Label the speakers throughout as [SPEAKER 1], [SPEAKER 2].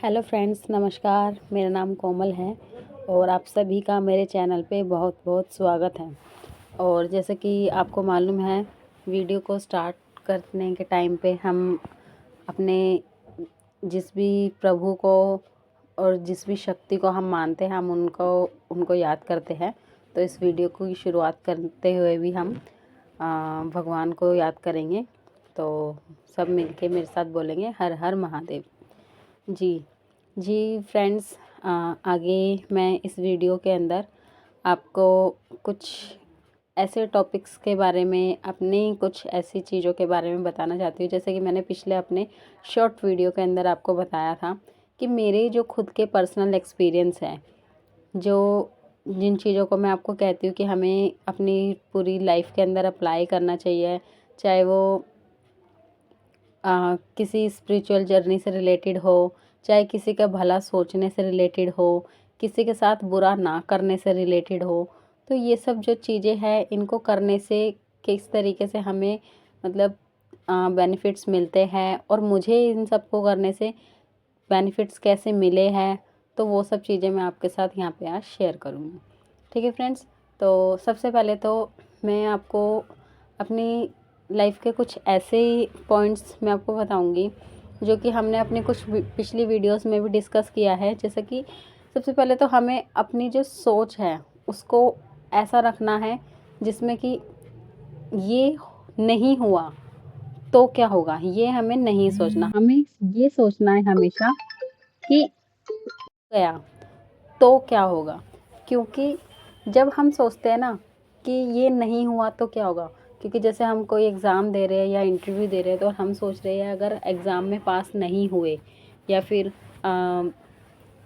[SPEAKER 1] Hello friends, नमस्कार। मेरा नाम कोमल है और आप सभी का मेरे चैनल पे बहुत बहुत स्वागत है। और जैसे कि आपको मालूम है, वीडियो को स्टार्ट करने के टाइम पे हम अपने जिस भी प्रभु को और जिस भी शक्ति को हम मानते हैं, हम उनको याद करते हैं। तो इस वीडियो की शुरुआत करते हुए भी हम भगवान को याद करेंगे। तो सब मिलके मेरे साथ बोलेंगे, हर हर महादेव। जी जी फ्रेंड्स, आगे मैं इस वीडियो के अंदर आपको कुछ ऐसे टॉपिक्स के बारे में, अपनी कुछ ऐसी चीज़ों के बारे में बताना चाहती हूँ। जैसे कि मैंने पिछले अपने शॉर्ट वीडियो के अंदर आपको बताया था कि मेरे जो खुद के पर्सनल एक्सपीरियंस है, जो जिन चीज़ों को मैं आपको कहती हूँ कि हमें अपनी पूरी लाइफ के अंदर अप्लाई करना चाहिए, चाहे वो किसी स्पिरिचुअल जर्नी से रिलेटेड हो, चाहे किसी का भला सोचने से रिलेटेड हो, किसी के साथ बुरा ना करने से रिलेटेड हो। तो ये सब जो चीज़ें हैं, इनको करने से किस तरीके से हमें मतलब बेनिफिट्स मिलते हैं और मुझे इन सब को करने से बेनिफिट्स कैसे मिले हैं, तो वो सब चीज़ें मैं आपके साथ यहाँ पे आज शेयर करूँगी। ठीक है फ्रेंड्स, तो सबसे पहले तो मैं आपको अपनी लाइफ के कुछ ऐसे पॉइंट्स मैं आपको बताऊंगी जो कि हमने अपने कुछ पिछली वीडियोस में भी डिस्कस किया है। जैसे कि सबसे पहले तो हमें अपनी जो सोच है उसको ऐसा रखना है जिसमें कि ये नहीं हुआ तो क्या होगा, ये हमें नहीं सोचना। हमें ये सोचना है हमेशा कि गया तो क्या होगा। क्योंकि जब हम सोचते हैं ना कि ये नहीं हुआ तो क्या होगा, क्योंकि जैसे हम कोई एग्ज़ाम दे रहे हैं या इंटरव्यू दे रहे हैं, तो हम सोच रहे हैं अगर एग्ज़ाम में पास नहीं हुए या फिर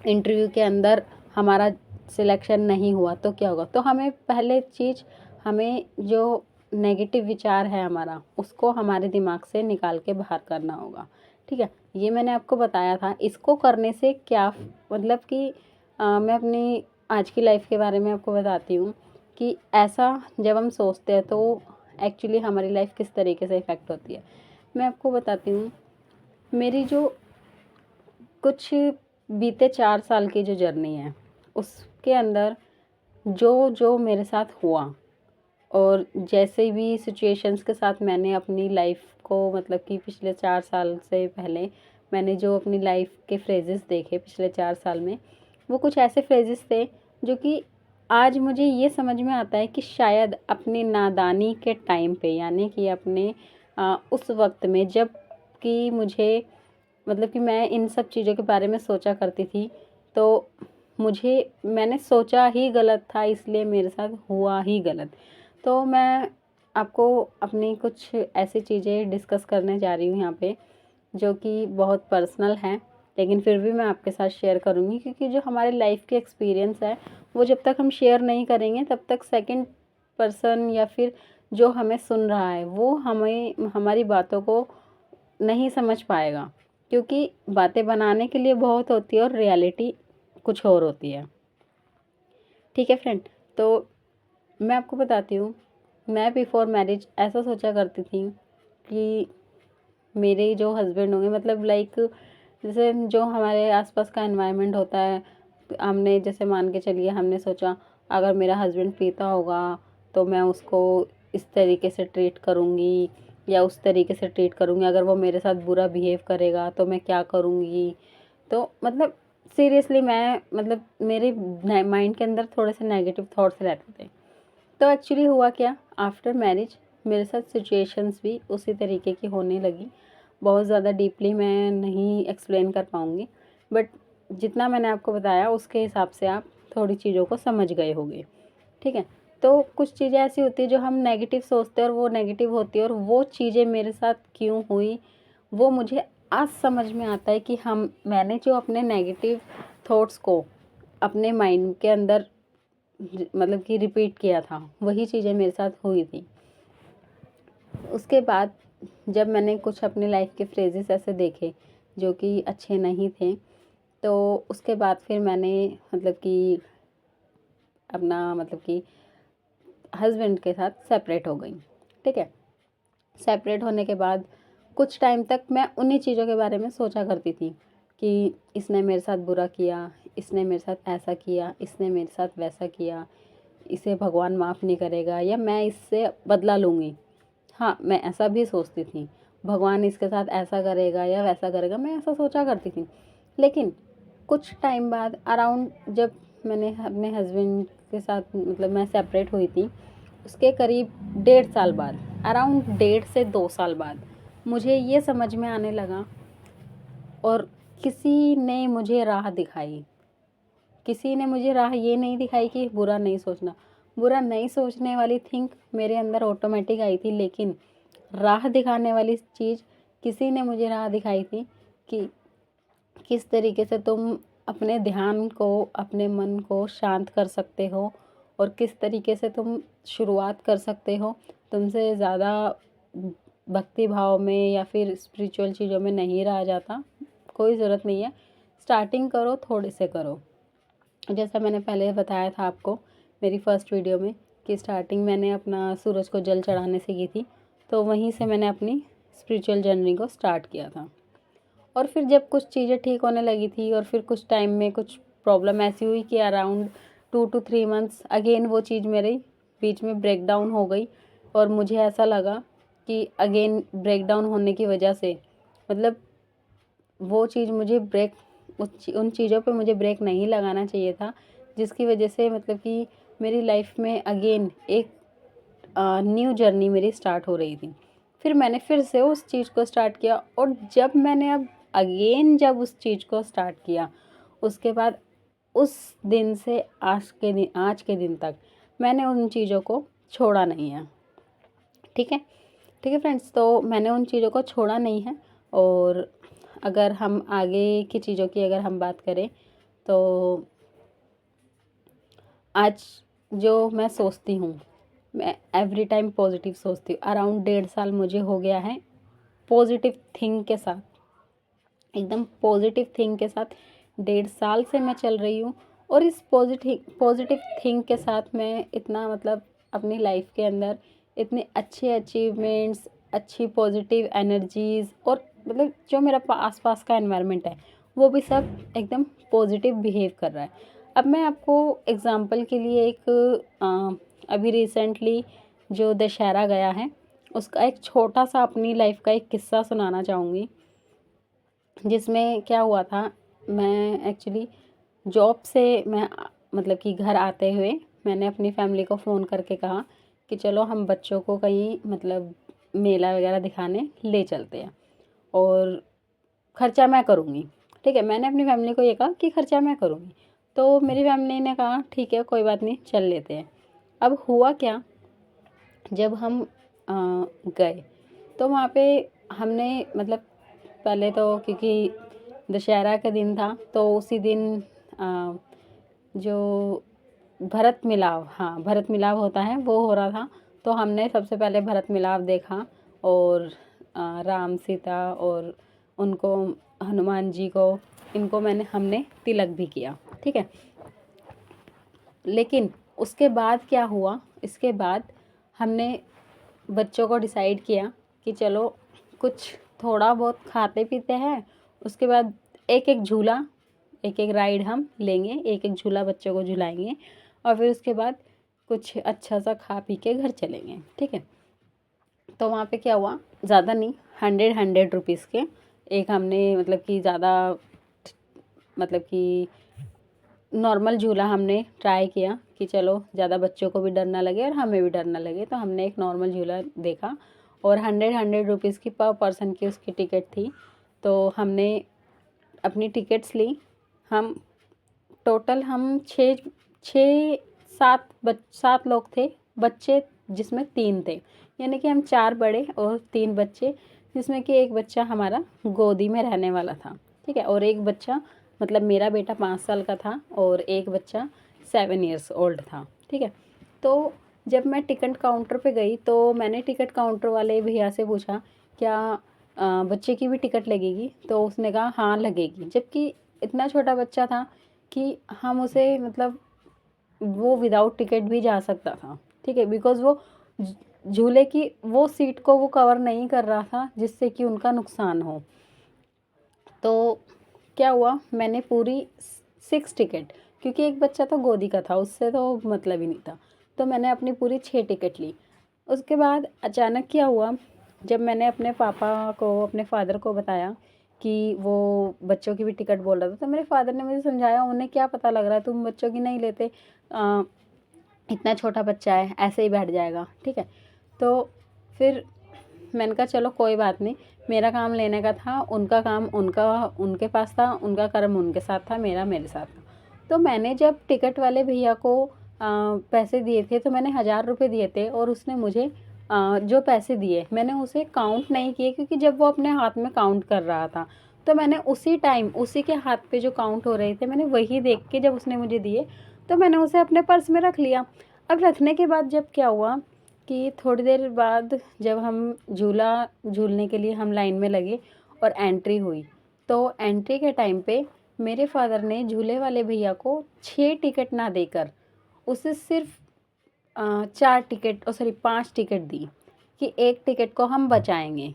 [SPEAKER 1] इंटरव्यू के अंदर हमारा सिलेक्शन नहीं हुआ तो क्या होगा। तो हमें पहले चीज़, हमें जो नेगेटिव विचार है हमारा, उसको हमारे दिमाग से निकाल के बाहर करना होगा। ठीक है, ये मैंने आपको बताया था। इसको करने से क्या मतलब कि मैं अपनी आज की लाइफ के बारे में आपको बताती हूँ कि ऐसा जब हम सोचते हैं तो एक्चुअली हमारी लाइफ किस तरीके से इफ़ेक्ट होती है। मैं आपको बताती हूँ, मेरी जो कुछ बीते 4 साल की जो जर्नी है, उसके अंदर जो जो मेरे साथ हुआ और जैसे भी सिचुएशंस के साथ मैंने अपनी लाइफ को मतलब कि पिछले 4 साल से पहले मैंने जो अपनी लाइफ के फ्रेजेस देखे पिछले 4 साल में, वो कुछ ऐसे फ्रेजेस थे जो कि आज मुझे ये समझ में आता है कि शायद अपनी नादानी के टाइम पे, यानी कि अपने उस वक्त में जब कि मुझे मतलब कि मैं इन सब चीज़ों के बारे में सोचा करती थी, तो मैंने सोचा ही गलत था, इसलिए मेरे साथ हुआ ही गलत। तो मैं आपको अपनी कुछ ऐसी चीज़ें डिस्कस करने जा रही हूँ यहाँ पे, जो कि बहुत पर्सनल हैं, लेकिन फिर भी मैं आपके साथ शेयर करूँगी। क्योंकि जो हमारे लाइफ के एक्सपीरियंस है, वो जब तक हम शेयर नहीं करेंगे तब तक सेकंड पर्सन या फिर जो हमें सुन रहा है वो हमें हमारी बातों को नहीं समझ पाएगा। क्योंकि बातें बनाने के लिए बहुत होती है और रियलिटी कुछ और होती है। ठीक है फ्रेंड, तो मैं आपको बताती हूँ, मैं बिफोर मैरिज ऐसा सोचा करती थी कि मेरे जो हस्बैंड होंगे, मतलब लाइक जैसे जो हमारे आसपास का एनवायरनमेंट होता है, हमने जैसे मान के चलिए, हमने सोचा अगर मेरा हस्बैंड पीता होगा तो मैं उसको इस तरीके से ट्रीट करूँगी या उस तरीके से ट्रीट करूँगी, अगर वो मेरे साथ बुरा बिहेव करेगा तो मैं क्या करूँगी। तो मतलब सीरियसली मैं मतलब मेरे माइंड के अंदर थोड़े से नेगेटिव थॉट्स रहते थे। तो एक्चुअली हुआ क्या, आफ्टर मैरिज मेरे साथ सिचुएशंस भी उसी तरीके की होने लगी। बहुत ज़्यादा डीपली मैं नहीं एक्सप्लेन कर पाऊँगी, बट जितना मैंने आपको बताया उसके हिसाब से आप थोड़ी चीज़ों को समझ गए होंगे। ठीक है, तो कुछ चीज़ें ऐसी होती है जो हम नेगेटिव सोचते हैं और वो नेगेटिव होती है, और वो चीज़ें मेरे साथ क्यों हुई वो मुझे आज समझ में आता है कि मैंने जो अपने नेगेटिव थॉट्स को अपने माइंड के अंदर मतलब कि रिपीट किया था, वही चीज़ें मेरे साथ हुई थी। उसके बाद जब मैंने कुछ अपनी लाइफ के फ्रेजेस ऐसे देखे जो कि अच्छे नहीं थे, तो उसके बाद फिर मैंने मतलब कि अपना मतलब कि हस्बैंड के साथ सेपरेट हो गई। ठीक है, सेपरेट होने के बाद कुछ टाइम तक मैं उन्हीं चीज़ों के बारे में सोचा करती थी। कि इसने मेरे साथ बुरा किया, इसने मेरे साथ ऐसा किया, इसने मेरे साथ वैसा किया, इसे भगवान माफ़ नहीं करेगा या मैं इससे बदला लूँगी। हाँ, मैं ऐसा भी सोचती थी, भगवान इसके साथ ऐसा करेगा या वैसा करेगा, मैं ऐसा सोचा करती थी। लेकिन कुछ टाइम बाद अराउंड जब मैंने अपने हस्बैंड के साथ मतलब मैं सेपरेट हुई थी, उसके करीब 1.5 साल बाद, अराउंड 1.5 से 2 साल बाद मुझे ये समझ में आने लगा और किसी ने मुझे राह दिखाई। किसी ने मुझे राह ये नहीं दिखाई कि बुरा नहीं सोचना, बुरा नहीं सोचने वाली थिंक मेरे अंदर ऑटोमेटिक आई थी, लेकिन राह दिखाने वाली चीज़ किसी ने मुझे राह दिखाई थी कि किस तरीके से तुम अपने ध्यान को, अपने मन को शांत कर सकते हो और किस तरीके से तुम शुरुआत कर सकते हो। तुमसे ज़्यादा भक्ति भाव में या फिर स्पिरिचुअल चीज़ों में नहीं रहा जाता, कोई ज़रूरत नहीं है, स्टार्टिंग करो, थोड़े से करो। जैसा मैंने पहले बताया था आपको मेरी फर्स्ट वीडियो में कि स्टार्टिंग मैंने अपना सूरज को जल चढ़ाने से की थी, तो वहीं से मैंने अपनी स्पिरिचुअल जर्नी को स्टार्ट किया था। और फिर जब कुछ चीज़ें ठीक होने लगी थी और फिर कुछ टाइम में कुछ प्रॉब्लम ऐसी हुई कि अराउंड 2 to 3 मंथ्स अगेन वो चीज़ मेरे बीच में ब्रेक डाउन हो गई और मुझे ऐसा लगा कि अगेन ब्रेक डाउन होने की वजह से मतलब वो चीज़ मुझे ब्रेक उन चीज़ों पे मुझे ब्रेक नहीं लगाना चाहिए था, जिसकी वजह से मतलब कि मेरी लाइफ में अगेन एक न्यू जर्नी मेरी स्टार्ट हो रही थी। फिर मैंने फिर से उस चीज़ को स्टार्ट किया और जब मैंने अब अगेन जब उस चीज़ को स्टार्ट किया, उसके बाद उस दिन से आज के दिन तक मैंने उन चीज़ों को छोड़ा नहीं है। ठीक है, ठीक है फ्रेंड्स, तो मैंने उन चीज़ों को छोड़ा नहीं है। और अगर हम आगे की चीज़ों की अगर हम बात करें तो आज जो मैं सोचती हूँ, मैं एवरी टाइम पॉजिटिव सोचती हूँ। अराउंड 1.5 साल मुझे हो गया है पॉजिटिव थिंक के साथ, एकदम पॉजिटिव थिंक के साथ 1.5 साल से मैं चल रही हूँ। और इस पॉजिटिव थिंक के साथ मैं इतना मतलब अपनी लाइफ के अंदर इतने अच्छे अचीवमेंट्स, अच्छी पॉजिटिव एनर्जीज़ और मतलब जो मेरा आसपास का एनवायरनमेंट है वो भी सब एकदम पॉजिटिव बिहेव कर रहा है। अब मैं आपको एग्ज़ाम्पल के लिए एक अभी रिसेंटली जो दशहरा गया है उसका एक छोटा सा अपनी लाइफ का एक किस्सा सुनाना चाहूँगी, जिसमें क्या हुआ था। मैं एक्चुअली जॉब से मैं मतलब कि घर आते हुए मैंने अपनी फैमिली को फ़ोन करके कहा कि चलो हम बच्चों को कहीं मतलब मेला वगैरह दिखाने ले चलते हैं और खर्चा मैं करूँगी। ठीक है, मैंने अपनी फैमिली को ये कहा कि खर्चा मैं करूँगी, तो मेरी फैमिली ने कहा ठीक है कोई बात नहीं चल लेते हैं। अब हुआ क्या, जब हम गए तो वहाँ पे हमने मतलब पहले तो क्योंकि दशहरा का दिन था तो उसी दिन जो भरत मिलाप, हाँ भरत मिलाप होता है वो हो रहा था। तो हमने सबसे पहले भरत मिलाप देखा और राम सीता और उनको हनुमान जी को इनको हमने तिलक भी किया। ठीक है, लेकिन उसके बाद क्या हुआ, इसके बाद हमने बच्चों को डिसाइड किया कि चलो कुछ थोड़ा बहुत खाते पीते हैं, उसके बाद एक एक झूला, एक एक राइड हम लेंगे, एक एक झूला बच्चों को झुलाएंगे और फिर उसके बाद कुछ अच्छा सा खा पी के घर चलेंगे। ठीक है, तो वहाँ पे क्या हुआ, ज़्यादा नहीं 100 रुपीज़ के एक हमने मतलब कि ज़्यादा मतलब कि नॉर्मल झूला हमने ट्राई किया कि चलो ज़्यादा बच्चों को भी डर ना लगे और हमें भी डर ना लगे, तो हमने एक नॉर्मल झूला देखा और 100 रुपीज़ की पर पर्सन की उसकी टिकट थी। तो हमने अपनी टिकट्स ली, हम टोटल हम छः सात लोग थे, बच्चे जिसमें 3 थे, यानी कि हम 4 बड़े और 3 बच्चे, जिसमें कि एक बच्चा हमारा गोदी में रहने वाला था। ठीक है, और एक बच्चा मतलब मेरा बेटा 5 साल का था और एक बच्चा 7 ईयर्स ओल्ड था। ठीक है, तो जब मैं टिकट काउंटर पे गई तो मैंने टिकट काउंटर वाले भैया से पूछा क्या बच्चे की भी टिकट लगेगी, तो उसने कहा हाँ लगेगी, जबकि इतना छोटा बच्चा था कि हम उसे मतलब वो विदाउट टिकट भी जा सकता था। ठीक है, बिकॉज़ वो झूले की वो सीट को वो कवर नहीं कर रहा था जिससे कि उनका नुकसान हो। तो क्या हुआ, मैंने पूरी 6 टिकट, क्योंकि एक बच्चा तो गोदी का था, उससे तो मतलब ही नहीं था, तो मैंने अपनी पूरी 6 टिकट ली। उसके बाद अचानक क्या हुआ, जब मैंने अपने पापा को, अपने फादर को बताया कि वो बच्चों की भी टिकट बोल रहा था, तो मेरे फादर ने मुझे समझाया, उन्हें क्या पता लग रहा है, तुम बच्चों की नहीं लेते, इतना छोटा बच्चा है, ऐसे ही बैठ जाएगा, ठीक है। तो फिर मैंने कहा चलो कोई बात नहीं, मेरा काम लेने का था, उनका काम उनके पास था, उनका कर्म उनके साथ था, मेरा मेरे साथ था। तो मैंने जब टिकट वाले भैया को पैसे दिए थे, तो मैंने 1000 रुपये दिए थे, और उसने मुझे जो पैसे दिए मैंने उसे काउंट नहीं किए, क्योंकि जब वो अपने हाथ में काउंट कर रहा था, तो मैंने उसी टाइम उसी के हाथ पे जो काउंट हो रहे थे, मैंने वही देख के जब उसने मुझे दिए, तो मैंने उसे अपने पर्स में रख लिया। अब रखने के बाद जब क्या हुआ कि थोड़ी देर बाद जब हम झूला झूलने के लिए हम लाइन में लगे और एंट्री हुई, तो एंट्री के टाइम पे मेरे फादर ने झूले वाले भैया को 6 टिकट ना देकर उसे सिर्फ 4 टिकट, सॉरी 5 टिकट दी, कि एक टिकट को हम बचाएंगे।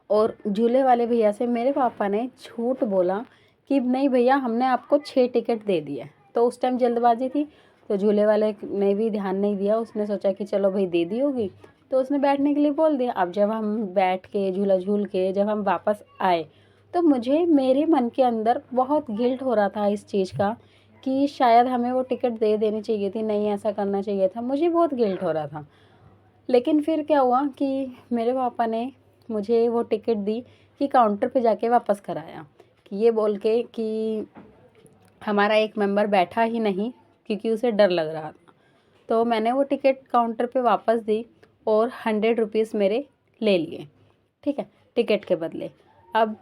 [SPEAKER 1] और झूले वाले भैया से मेरे पापा ने झूठ बोला कि नहीं भैया, हमने आपको 6 टिकट दे दिए। तो उस टाइम जल्दबाजी थी, तो झूले वाले ने भी ध्यान नहीं दिया, उसने सोचा कि चलो भाई दे दी होगी, तो उसने बैठने के लिए बोल दिया। अब जब हम बैठ के झूला झूल के जब हम वापस आए, तो मुझे मेरे मन के अंदर बहुत गिल्ट हो रहा था इस चीज़ का, कि शायद हमें वो टिकट दे देनी चाहिए थी, नहीं ऐसा करना चाहिए था, मुझे बहुत गिल्ट हो रहा था। लेकिन फिर क्या हुआ कि मेरे पापा ने मुझे वो टिकट दी कि काउंटर पे जाके वापस कराया, कि ये बोल के कि हमारा एक मेंबर बैठा ही नहीं, क्योंकि उसे डर लग रहा था। तो मैंने वो टिकट काउंटर पे वापस दी और 100 रुपीज़ मेरे ले लिए, ठीक है, टिकट के बदले। अब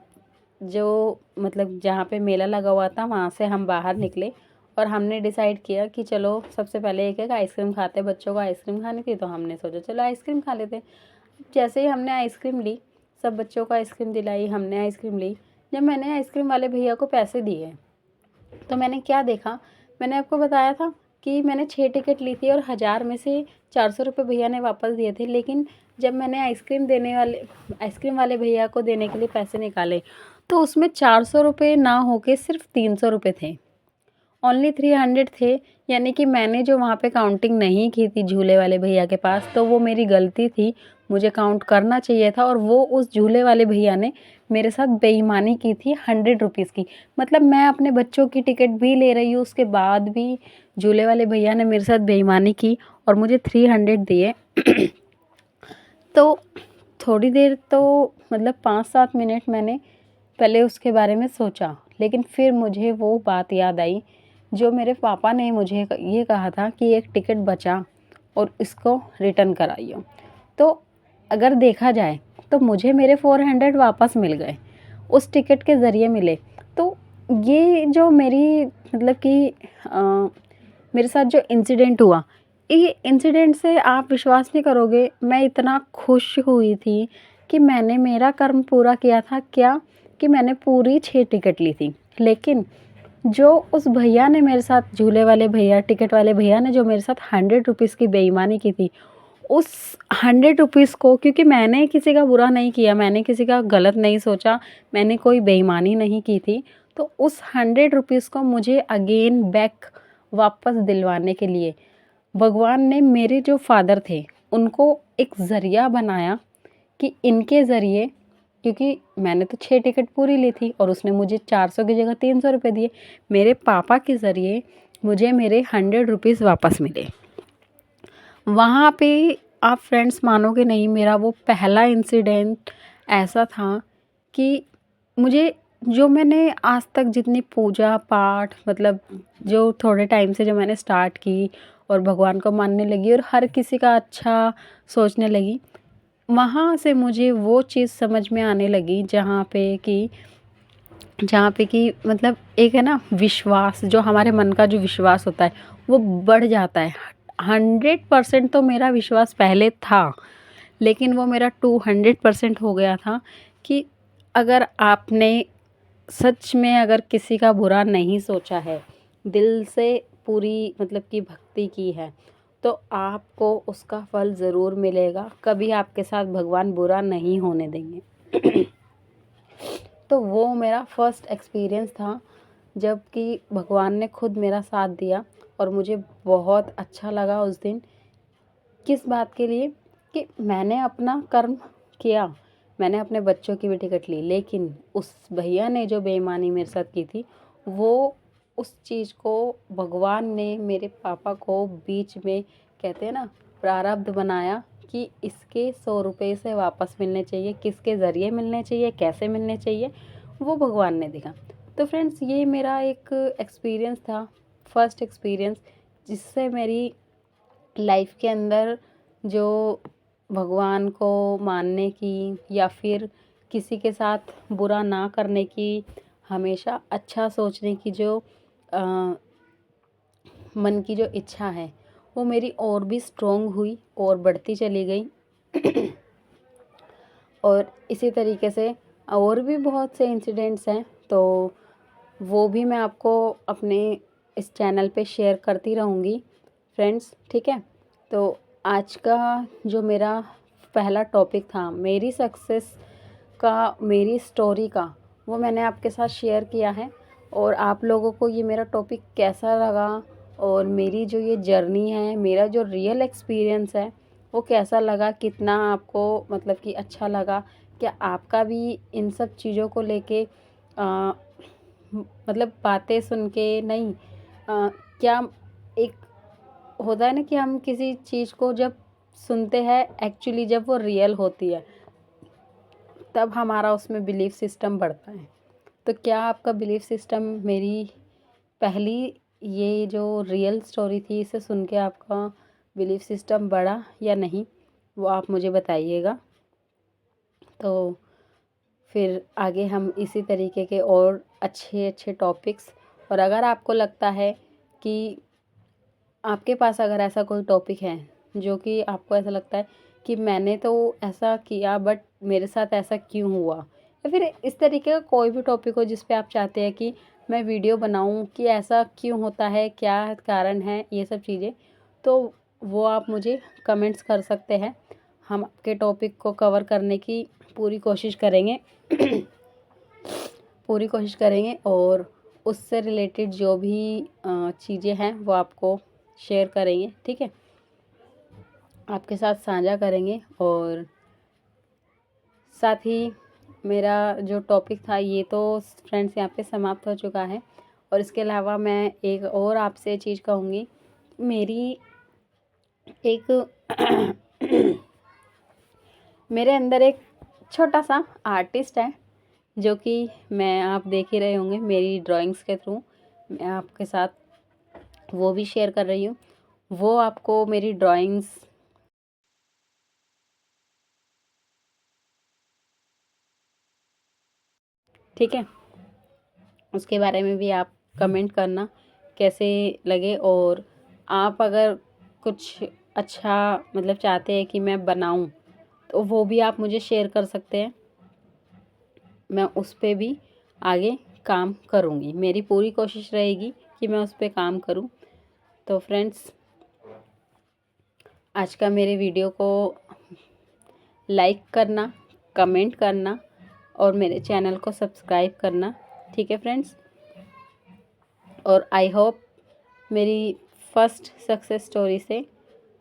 [SPEAKER 1] जो मतलब जहाँ पे मेला लगा हुआ था, वहाँ से हम बाहर निकले और हमने डिसाइड किया कि चलो सबसे पहले एक एक आइसक्रीम खाते, बच्चों को आइसक्रीम खानी थी, तो हमने सोचा चलो आइसक्रीम खा लेते। जैसे ही हमने आइसक्रीम ली, सब बच्चों को आइसक्रीम दिलाई, हमने आइसक्रीम ली। जब मैंने आइसक्रीम वाले भैया को पैसे दिए, तो मैंने क्या देखा, मैंने आपको बताया था कि मैंने 6 टिकट ली थी और 1000 में से 400 रुपये भैया ने वापस दिए थे। लेकिन जब मैंने आइसक्रीम वाले भैया को देने के लिए पैसे निकाले, तो उसमें 400 रुपये ना होके सिर्फ 300 रुपये थे, ओनली 300 थे। यानी कि मैंने जो वहाँ पे काउंटिंग नहीं की थी झूले वाले भैया के पास, तो वो मेरी गलती थी, मुझे काउंट करना चाहिए था। और वो उस झूले वाले भैया ने मेरे साथ बेईमानी की थी 100 रुपीज़ की। मतलब मैं अपने बच्चों की टिकट भी ले रही हूँ, उसके बाद भी झूले वाले भैया ने मेरे साथ बेईमानी की और मुझे 300 दिए। तो थोड़ी देर तो मतलब 5-7 मिनट मैंने पहले उसके बारे में सोचा, लेकिन फिर मुझे वो बात याद आई जो मेरे पापा ने मुझे ये कहा था कि एक टिकट बचा और इसको रिटर्न कराइयो। तो अगर देखा जाए तो मुझे मेरे 400 वापस मिल गए, उस टिकट के ज़रिए मिले। तो ये जो मेरी मतलब कि मेरे साथ जो इंसिडेंट हुआ, ये इंसिडेंट से आप विश्वास नहीं करोगे, मैं इतना खुश हुई थी कि मैंने मेरा कर्म पूरा किया था। क्या कि मैंने पूरी 6 टिकट ली थी। लेकिन जो उस भैया ने मेरे साथ, झूले वाले भैया, टिकट वाले भैया ने जो मेरे साथ 100 रुपीज़ की बेईमानी की थी, उस 100 रुपीज़ को, क्योंकि मैंने किसी का बुरा नहीं किया, मैंने किसी का गलत नहीं सोचा, मैंने कोई बेईमानी नहीं की थी, तो उस 100 रुपीज़ को मुझे अगेन बैक वापस दिलवाने के लिए भगवान ने मेरे जो फादर थे उनको एक ज़रिया बनाया, कि इनके ज़रिए, क्योंकि मैंने तो 6 टिकट पूरी ली थी और उसने मुझे 400 की जगह 300 रुपये दिए, मेरे पापा के ज़रिए मुझे मेरे 100 रुपीज़ वापस मिले। वहाँ पे आप फ्रेंड्स मानोगे नहीं, मेरा वो पहला इंसिडेंट ऐसा था कि मुझे, जो मैंने आज तक जितनी पूजा पाठ, मतलब जो थोड़े टाइम से जो मैंने स्टार्ट की और भगवान को मानने लगी और हर किसी का अच्छा सोचने लगी, वहाँ से मुझे वो चीज़ समझ में आने लगी जहाँ पे कि मतलब एक है ना विश्वास, जो हमारे मन का जो विश्वास होता है वो बढ़ जाता है। 100% तो मेरा विश्वास पहले था, लेकिन वो मेरा 200% हो गया था कि अगर आपने सच में अगर किसी का बुरा नहीं सोचा है, दिल से पूरी मतलब कि भक्ति की है, तो आपको उसका फल ज़रूर मिलेगा। कभी आपके साथ भगवान बुरा नहीं होने देंगे। तो वो मेरा फर्स्ट एक्सपीरियंस था जब कि भगवान ने खुद मेरा साथ दिया और मुझे बहुत अच्छा लगा उस दिन। किस बात के लिए? कि मैंने अपना कर्म किया, मैंने अपने बच्चों की भी टिकट ली, लेकिन उस भैया ने जो बेईमानी मेरे साथ की थी, वो उस चीज़ को भगवान ने मेरे पापा को बीच में, कहते हैं ना, प्रारब्ध बनाया कि इसके 100 रुपये से वापस मिलने चाहिए, किसके ज़रिए मिलने चाहिए, कैसे मिलने चाहिए, वो भगवान ने दिखा। तो फ्रेंड्स, ये मेरा एक एक्सपीरियंस था, फर्स्ट एक्सपीरियंस, जिससे मेरी लाइफ के अंदर जो भगवान को मानने की या फिर किसी के साथ बुरा ना करने की, हमेशा अच्छा सोचने की जो मन की जो इच्छा है, वो मेरी और भी स्ट्रोंग हुई और बढ़ती चली गई। और इसी तरीके से और भी बहुत से इंसिडेंट्स हैं, तो वो भी मैं आपको अपने इस चैनल पे शेयर करती रहूँगी फ्रेंड्स, ठीक है। तो आज का जो मेरा पहला टॉपिक था मेरी सक्सेस का, मेरी स्टोरी का, वो मैंने आपके साथ शेयर किया है। और आप लोगों को ये मेरा टॉपिक कैसा लगा और मेरी जो ये जर्नी है, मेरा जो रियल एक्सपीरियंस है, वो कैसा लगा, कितना आपको मतलब कि अच्छा लगा, क्या आपका भी इन सब चीज़ों को लेके मतलब बातें सुन के नहीं, क्या एक होता है ना कि हम किसी चीज़ को जब सुनते हैं, एक्चुअली जब वो रियल होती है, तब हमारा उसमें बिलीफ सिस्टम बढ़ता है। तो क्या आपका बिलीफ सिस्टम मेरी पहली ये जो रियल स्टोरी थी, इसे सुन के आपका बिलीफ सिस्टम बढ़ा या नहीं, वो आप मुझे बताइएगा। तो फिर आगे हम इसी तरीके के और अच्छे अच्छे टॉपिक्स, और अगर आपको लगता है कि आपके पास अगर ऐसा कोई टॉपिक है जो कि आपको ऐसा लगता है कि मैंने तो ऐसा किया बट मेरे साथ ऐसा क्यों हुआ, या फिर इस तरीके का कोई भी टॉपिक हो जिस पे आप चाहते हैं कि मैं वीडियो बनाऊं कि ऐसा क्यों होता है, क्या कारण है, ये सब चीज़ें, तो वो आप मुझे कमेंट्स कर सकते हैं। हम आपके टॉपिक को कवर करने की पूरी कोशिश करेंगे। पूरी कोशिश करेंगे और उससे रिलेटेड जो भी चीज़ें हैं वो आपको शेयर करेंगे, ठीक है, आपके साथ साझा करेंगे। और साथ ही मेरा जो टॉपिक था ये तो फ्रेंड्स यहाँ पे समाप्त हो चुका है। और इसके अलावा मैं एक और आपसे चीज़ कहूँगी, मेरी एक मेरे अंदर एक छोटा सा आर्टिस्ट है, जो कि मैं, आप देख ही रहे होंगे मेरी ड्राइंग्स के थ्रू मैं आपके साथ वो भी शेयर कर रही हूँ। वो आपको मेरी ड्राइंग्स, ठीक है, उसके बारे में भी आप कमेंट करना कैसे लगे। और आप अगर कुछ अच्छा मतलब चाहते हैं कि मैं बनाऊं, तो वो भी आप मुझे शेयर कर सकते हैं, मैं उस पे भी आगे काम करूँगी। मेरी पूरी कोशिश रहेगी कि मैं उस पे काम करूँ। तो फ्रेंड्स, आज का मेरे वीडियो को लाइक करना, कमेंट करना और मेरे चैनल को सब्सक्राइब करना, ठीक है फ्रेंड्स। और आई होप मेरी फर्स्ट सक्सेस स्टोरी से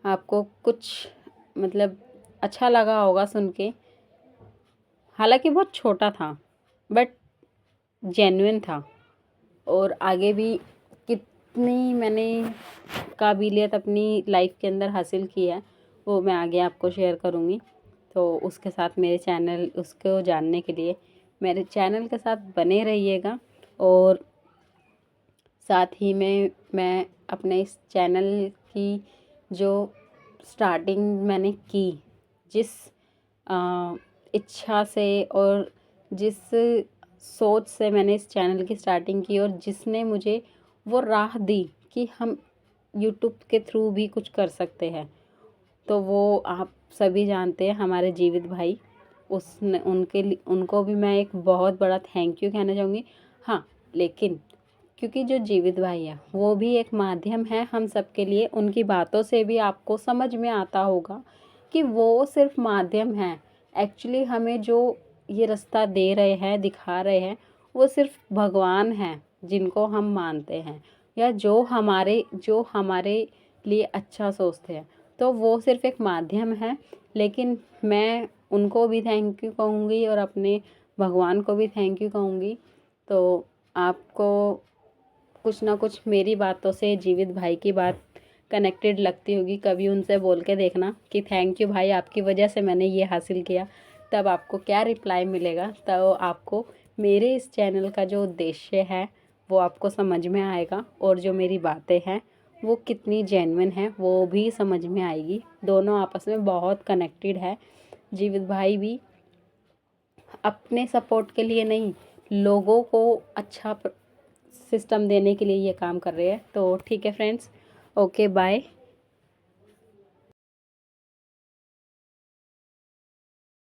[SPEAKER 1] आपको कुछ मतलब अच्छा लगा होगा सुन के। हालांकि बहुत छोटा था बट जेन्युइन था, और आगे भी कितनी मैंने काबिलियत अपनी लाइफ के अंदर हासिल की है वो मैं आगे आपको शेयर करूँगी। तो उसके साथ मेरे चैनल, उसको जानने के लिए मेरे चैनल के साथ बने रहिएगा। और साथ ही में मैं अपने इस चैनल की जो स्टार्टिंग मैंने की, जिस इच्छा से और जिस सोच से मैंने इस चैनल की स्टार्टिंग की, और जिसने मुझे वो राह दी कि हम यूट्यूब के थ्रू भी कुछ कर सकते हैं, तो वो आप सभी जानते हैं, हमारे जीवित भाई। उसने, उनको भी मैं एक बहुत बड़ा थैंक यू कहना चाहूँगी। हाँ, लेकिन क्योंकि जो जीवित भाई है वो भी एक माध्यम है हम सबके लिए, उनकी बातों से भी आपको समझ में आता होगा कि वो सिर्फ माध्यम है। एक्चुअली हमें जो ये रास्ता दे रहे हैं, दिखा रहे हैं, वो सिर्फ भगवान हैं जिनको हम मानते हैं, या जो हमारे लिए अच्छा सोचते हैं। तो वो सिर्फ एक माध्यम है, लेकिन मैं उनको भी थैंक यू कहूँगी और अपने भगवान को भी थैंक यू कहूँगी। तो आपको कुछ ना कुछ मेरी बातों से जीवित भाई की बात कनेक्टेड लगती होगी, कभी उनसे बोल के देखना कि थैंक यू भाई, आपकी वजह से मैंने ये हासिल किया। तब आपको क्या रिप्लाई मिलेगा, तो आपको मेरे इस चैनल का जो उद्देश्य है वो आपको समझ में आएगा, और जो मेरी बातें हैं वो कितनी जेन्युइन है वो भी समझ में आएगी। दोनों आपस में बहुत कनेक्टेड है। जीवित भाई भी अपने सपोर्ट के लिए नहीं, लोगों को अच्छा सिस्टम देने के लिए ये काम कर रहे हैं। तो ठीक है फ्रेंड्स, ओके बाय।